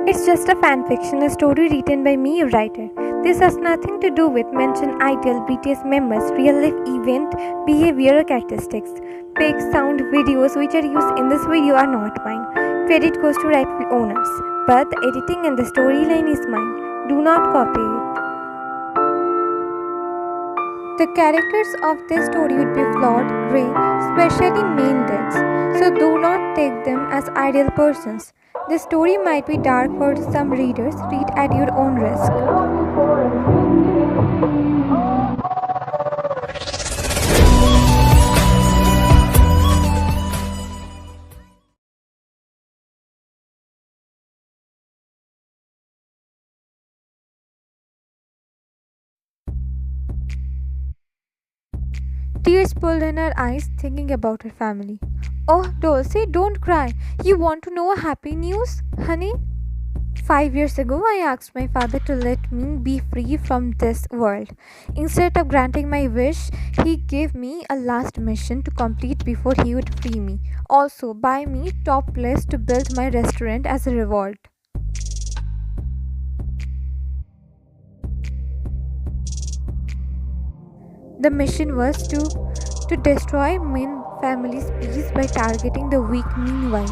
It's just a fanfiction, a story written by me, a writer. This has nothing to do with mention ideal BTS members, real life event, behavior or characteristics. Pics, sound, videos which are used in this video are not mine. Credit goes to rightful owners. But the editing and the storyline is mine. Do not copy it. The characters of this story would be flawed, grey, especially main deaths, so do not take them as ideal persons. This story might be dark for some readers. Read at your own risk. Tears pulled in her eyes, thinking about her family. Oh, Dulce, don't cry. You want to know happy news, honey? 5 years ago, I asked my father to let me be free from this world. Instead of granting my wish, he gave me a last mission to complete before he would free me. Also, buy me top place to build my restaurant as a reward. The mission was to destroy Min family's peace by targeting the weak Min Wayne.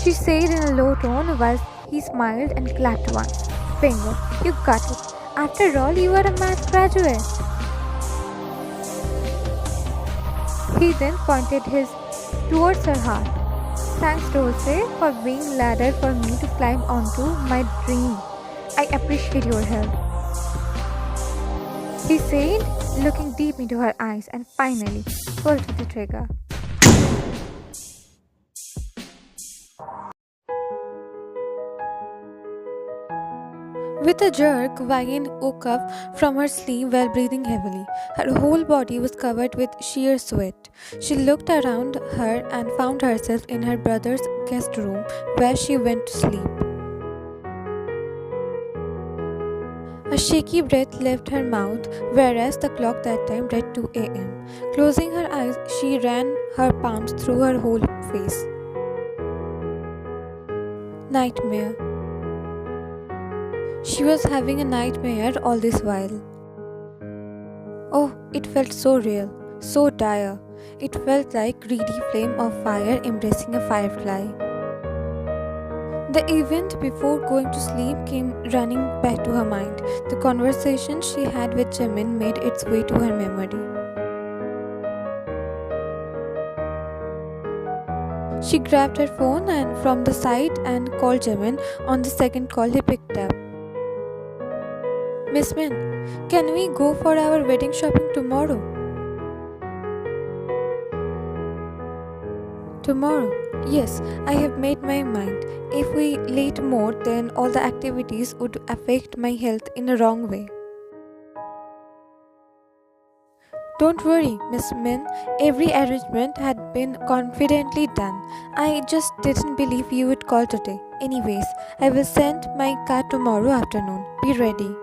She said in a low tone while he smiled and clapped once. Bingo, you got it. After all, you are a math graduate. He then pointed his towards her heart. Thanks, Dulce, for being ladder for me to climb onto my dream. I appreciate your help, he said, looking deep into her eyes, and finally pulled the trigger. With a jerk, Wayne woke up from her sleep while breathing heavily. Her whole body was covered with sheer sweat. She looked around her and found herself in her brother's guest room, where she went to sleep. A shaky breath left her mouth, whereas the clock that time read 2 a.m. Closing her eyes, she ran her palms through her whole face. Nightmare. She was having a nightmare all this while. Oh, it felt so real, so dire. It felt like greedy flame of fire embracing a firefly. The event before going to sleep came running back to her mind. The conversation she had with Jimin made its way to her memory. She grabbed her phone and from the side and called Jimin. On the second call, he picked up. Miss Min, can we go for our wedding shopping tomorrow? Tomorrow? Yes, I have made my mind. If we late more, then all the activities would affect my health in a wrong way. Don't worry, Miss Min. Every arrangement had been confidently done. I just didn't believe you would call today. Anyways, I will send my car tomorrow afternoon. Be ready.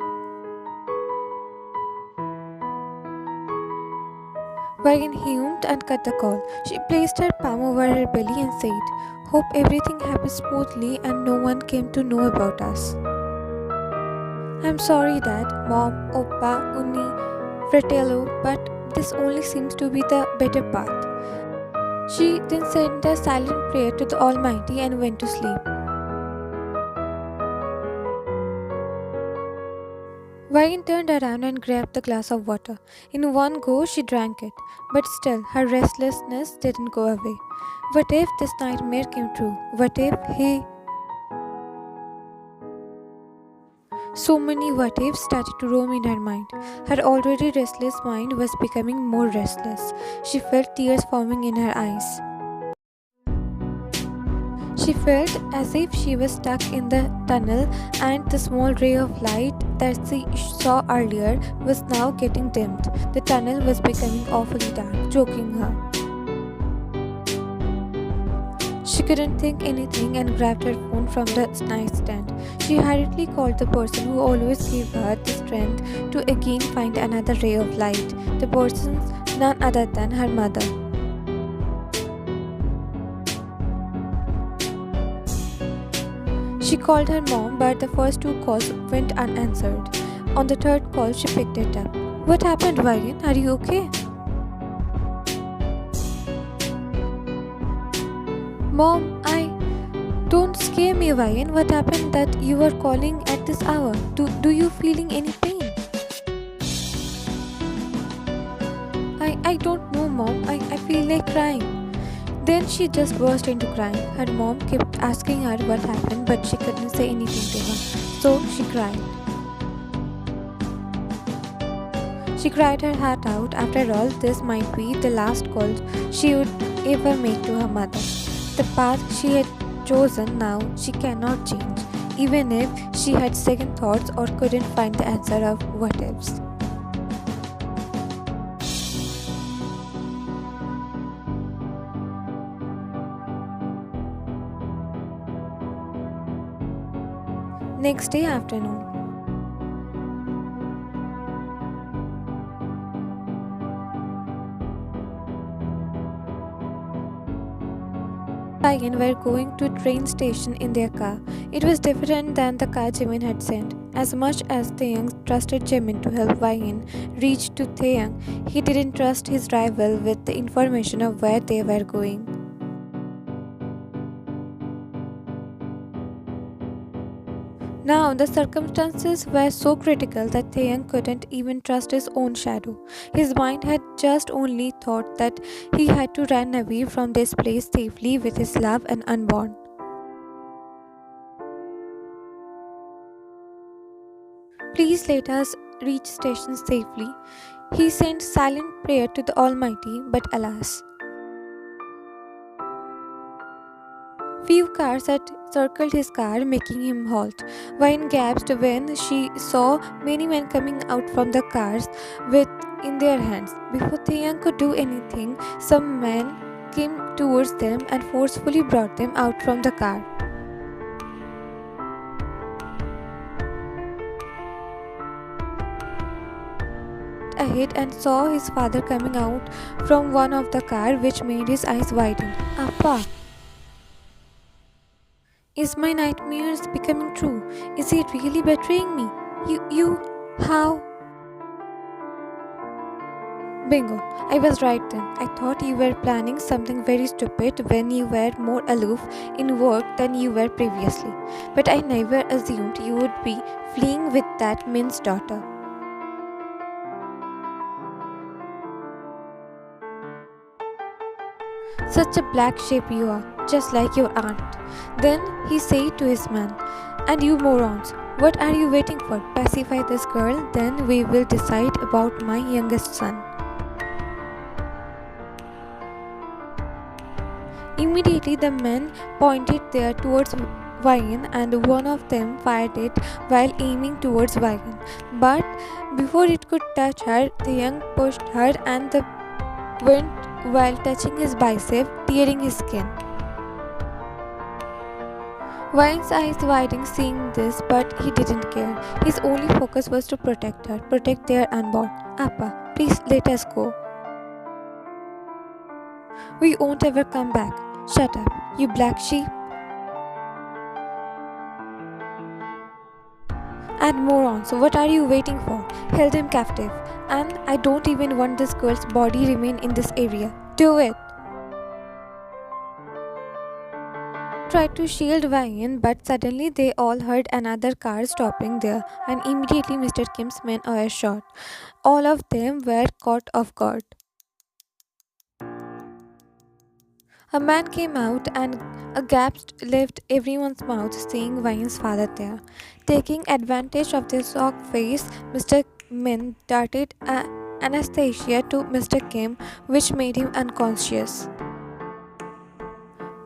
Wayne hummed and cut the call. She placed her palm over her belly and said, Hope everything happened smoothly and no one came to know about us. I'm sorry Dad, Mom, Oppa, Unni, Fratello, but this only seems to be the better path. She then said a silent prayer to the Almighty and went to sleep. Wayne turned around and grabbed the glass of water. In one go, she drank it. But still, her restlessness didn't go away. What if this nightmare came true? What if he... So many what ifs started to roam in her mind. Her already restless mind was becoming more restless. She felt tears forming in her eyes. She felt as if she was stuck in the tunnel and the small ray of light that she saw earlier was now getting dimmed. The tunnel was becoming awfully dark, choking her. She couldn't think anything and grabbed her phone from the nightstand. She hurriedly called the person who always gave her the strength to again find another ray of light. The person's none other than her mother. She called her mom, but the first two calls went unanswered. On the third call, she picked it up. What happened, Ryan? Are you okay? Mom, don't scare me, Ryan. What happened that you were calling at this hour? Do you feeling any pain? I don't know, Mom. I feel like crying. Then she just burst into crying. Her mom kept asking her what happened, but she couldn't say anything to her. So she cried. She cried her heart out. After all, this might be the last call she would ever make to her mother. The path she had chosen now she cannot change, even if she had second thoughts or couldn't find the answer of what ifs. Next day afternoon. Taehyung were going to a train station in their car. It was different than the car Jimin had sent. As much as Taehyung trusted Jimin to help Ryan reach to Taehyung, he didn't trust his rival with the information of where they were going. Now, the circumstances were so critical that Taehyung couldn't even trust his own shadow. His mind had just only thought that he had to run away from this place safely with his love and unborn. Please let us reach station safely. He sent silent prayer to the Almighty, but alas. Few cars had circled his car, making him halt. Vine gasped when she saw many men coming out from the cars with in their hands. Before Taehyung could do anything, some men came towards them and forcefully brought them out from the car. Ahead and saw his father coming out from one of the car, which made his eyes widen. Appa! Is my nightmares becoming true? Is he really betraying me? How? Bingo, I was right then. I thought you were planning something very stupid when you were more aloof in work than you were previously. But I never assumed you would be fleeing with that Min's daughter. Such a black sheep you are, just like your aunt. Then he said to his man, and you morons, what are you waiting for? Pacify this girl, then we will decide about my youngest son. Immediately the men pointed there towards Ryan and one of them fired it while aiming towards Ryan. But before it could touch her, Taehyung pushed her and the went while touching his bicep, tearing his skin. Ryan's eyes widened seeing this, but he didn't care. His only focus was to protect her, protect their unborn. Appa, please let us go. We won't ever come back. Shut up, you black sheep. And morons, what are you waiting for? Held him captive. And I don't even want this girl's body remain in this area. Do it. Tried to shield Ryan, but suddenly they all heard another car stopping there, and immediately Mr. Kim's men were shot. All of them were caught off guard. A man came out and a gasp left everyone's mouth seeing Ryan's father there. Taking advantage of their shocked face, Mr. Min darted anesthesia to Mr. Kim, which made him unconscious.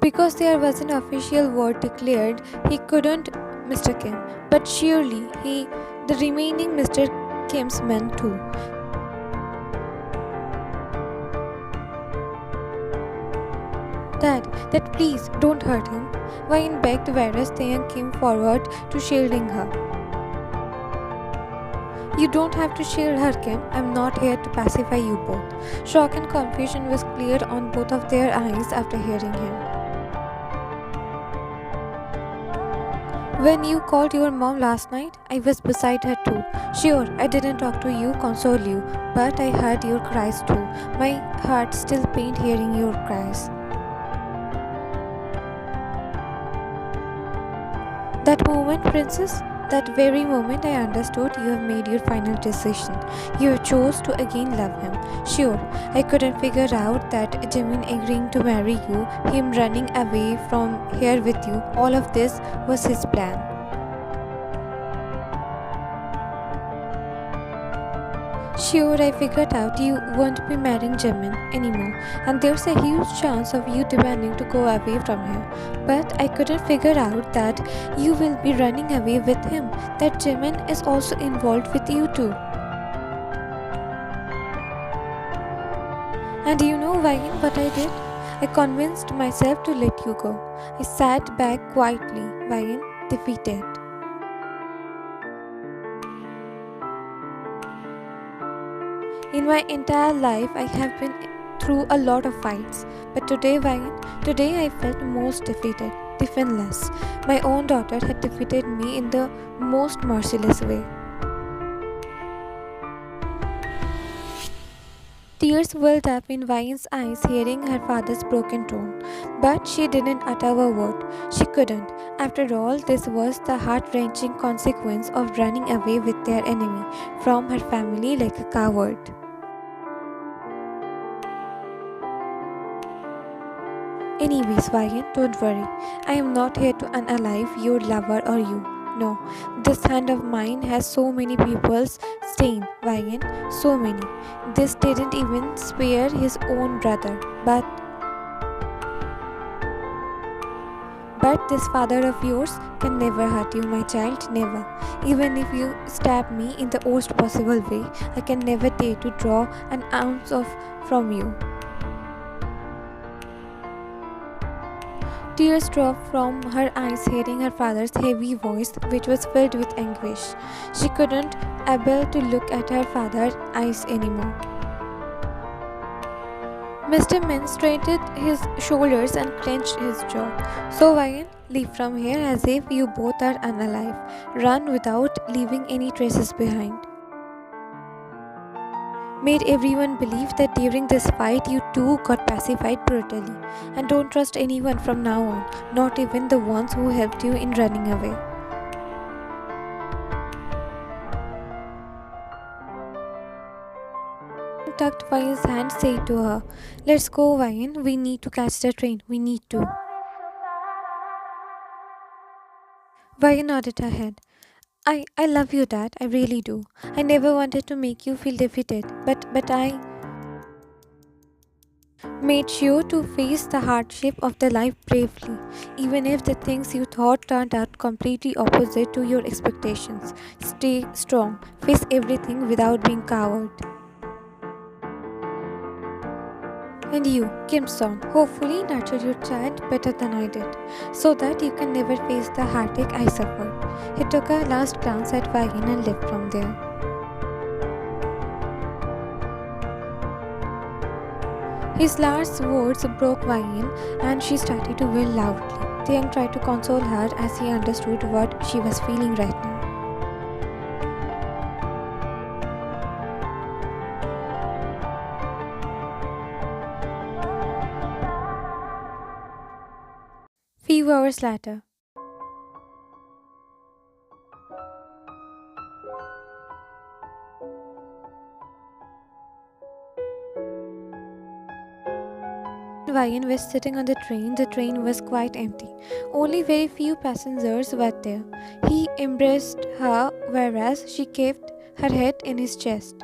Because there was an official word declared, he couldn't Mr. Kim, but surely the remaining Mr. Kim's men too. Dad, please don't hurt him. Ryan begged, whereas Taehyung came forward to shielding her. You don't have to shield her, Kim. I'm not here to pacify you both. Shock and confusion was clear on both of their eyes after hearing him. When you called your mom last night, I was beside her too. Sure, I didn't talk to you, console you, but I heard your cries too. My heart still pained hearing your cries. That moment, princess, that very moment I understood you have made your final decision. You chose to again love him. Sure, I couldn't figure out that Jimin agreeing to marry you, him running away from here with you, all of this was his plan. Sure, I figured out you won't be marrying Jimin anymore, and there's a huge chance of you demanding to go away from here. But I couldn't figure out that you will be running away with him, that Jimin is also involved with you too. And you know, Vagan, what I did? I convinced myself to let you go. I sat back quietly, Vagan, defeated. In my entire life, I have been through a lot of fights, but today, Vagan, today I felt most defeated, defenseless. My own daughter had defeated me in the most merciless way. Tears welled up in Vagan's eyes hearing her father's broken tone, but she didn't utter a word. She couldn't. After all, this was the heart-wrenching consequence of running away with their enemy from her family like a coward. Anyways, Vagan, don't worry. I am not here to unalive your lover or you. No, this hand of mine has so many people's stain, Vagan, so many. This didn't even spare his own brother. But this father of yours can never hurt you, my child, never. Even if you stab me in the worst possible way, I can never dare to draw an ounce of from you. Tears dropped from her eyes hearing her father's heavy voice, which was filled with anguish. She couldn't able to look at her father's eyes anymore. Mr. Min straightened his shoulders and clenched his jaw. So, Vagan, leave from here as if you both are unalive. Run without leaving any traces behind. Made everyone believe that during this fight you two got pacified brutally. And don't trust anyone from now on, not even the ones who helped you in running away. Tucked Vayan's hand, said to her, "Let's go, Vayan. We need to catch the train. We need to." Vayan nodded her head. I love you, Dad. I really do. I never wanted to make you feel defeated, but I made sure to face the hardship of the life bravely, even if the things you thought turned out completely opposite to your expectations. Stay strong. Face everything without being coward. And you, Kim Son, hopefully nurture your child better than I did, so that you can never face the heartache I suffered. He took a last glance at Vayan and left from there. His last words broke Vayan and she started to wail loudly. Taehyung tried to console her as he understood what she was feeling right now. Few hours later. Vayan was sitting on the train. The train was quite empty. Only very few passengers were there. He embraced her, whereas she kept her head in his chest.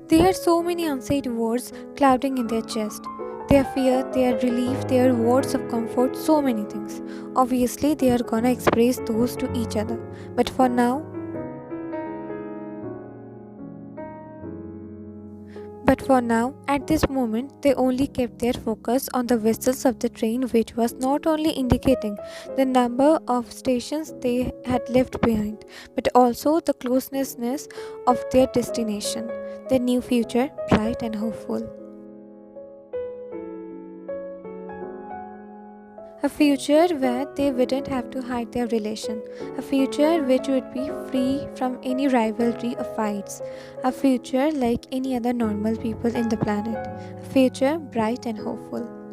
They had so many unsaid words clouding in their chest. Their fear, their relief, their words of comfort, so many things. Obviously, they are gonna express those to each other. But for now, at this moment, they only kept their focus on the whistles of the train, which was not only indicating the number of stations they had left behind, but also the closeness of their destination, their new future, bright and hopeful. A future where they wouldn't have to hide their relation. A future which would be free from any rivalry or fights. A future like any other normal people in the planet. A future bright and hopeful.